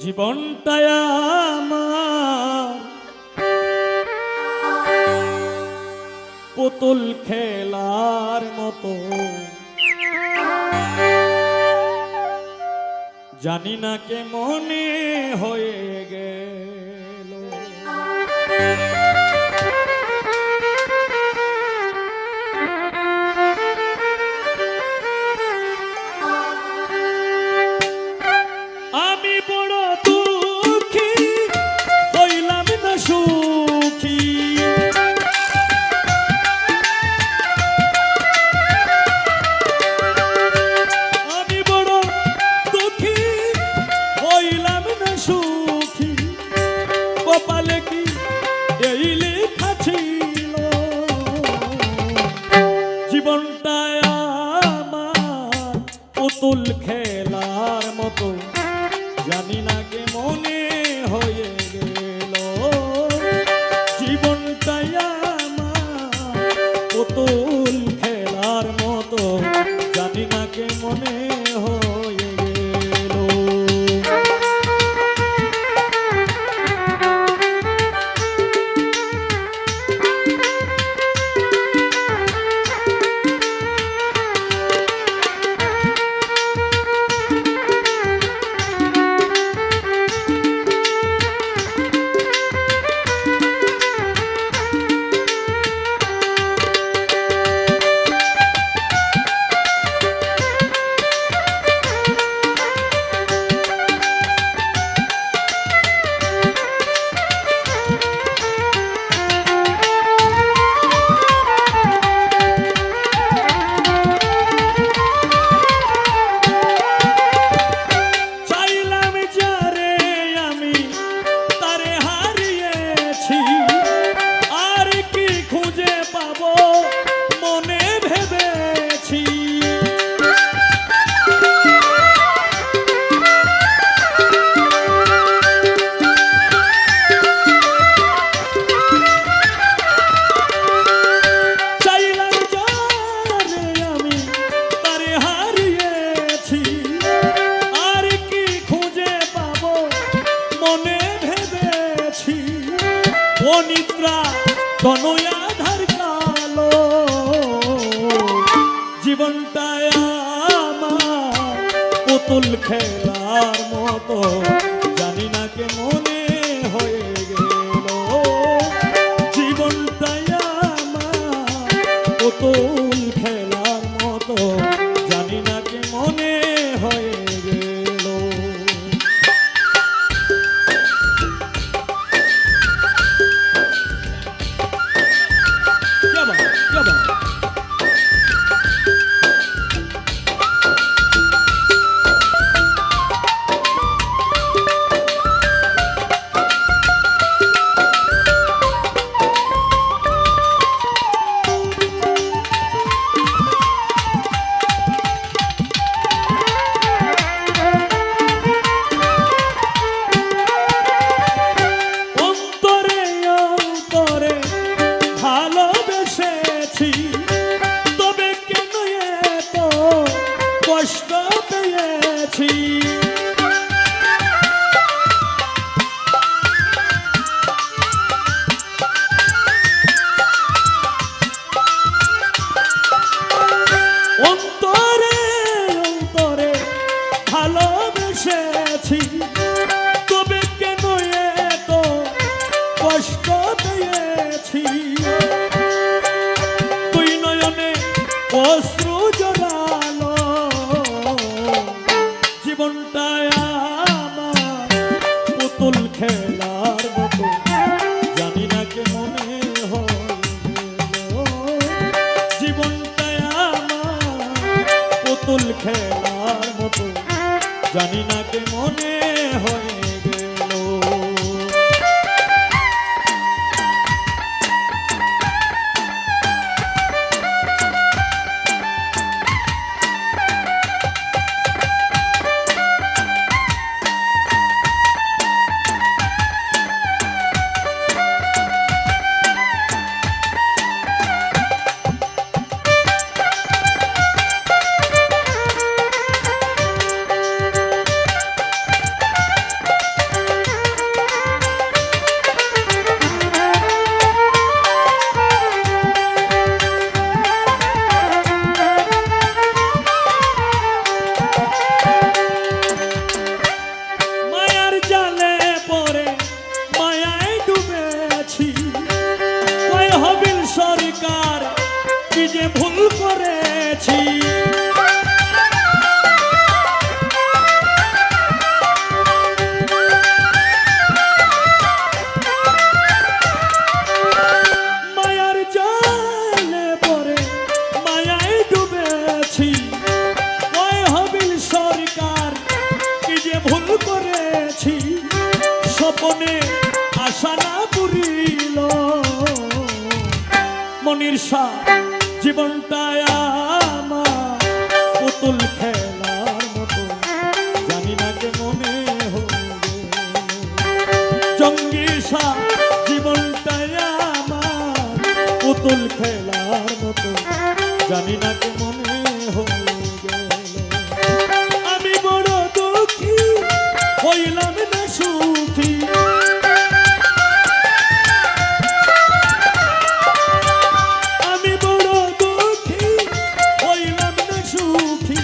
জীবনটায় আমার পুতুল খেলার মতো, জানি না কে মনে হয়ে গেল। আমি বড় দুঃখী, হইলাম না সুখী। আমি বড় দুঃখী, হইলাম না সুখী। কপালে কি এই লেখা ছিল? জীবনটায় আমার পুতুল খেলার মতো, জানি না কে মনে হয়ে গেল। জীবনটাই আমার পুতুল খেলার মতো, জানি না কে মনে হয়ে গেল। অনিদ্রা তনয়াধার কালো, জীবনটায় আমার পুতুল খেলার মতো, জানি না কে মনে হয়ে গেল। জীবনটায় আমার পুতুল খেলার মতো, জানি না কে মনে হয়ে গেল। এনেছি স্বপনে আশা না পুরিল মনির শাহ জীবনটা আমার পুতুল খেলার মতো জানি না কে মনে হয়ে জঙ্গি শাহ জীবনটা আমার পুতুল খেলার মতো জানি না কে মনে হয়ে আমি বড় দুঃখী হইলাম না সুখী আমি বড় দুঃখী হইলাম না সুখী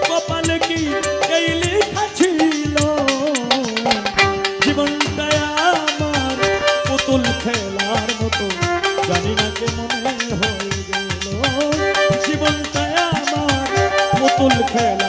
কপালে কি এই লেখা ছিল জীবনটা আমার পুতুল খেলার মতো জানি না কে মনে হয়ে গেল জীবনটা আমার পুতুল খেলা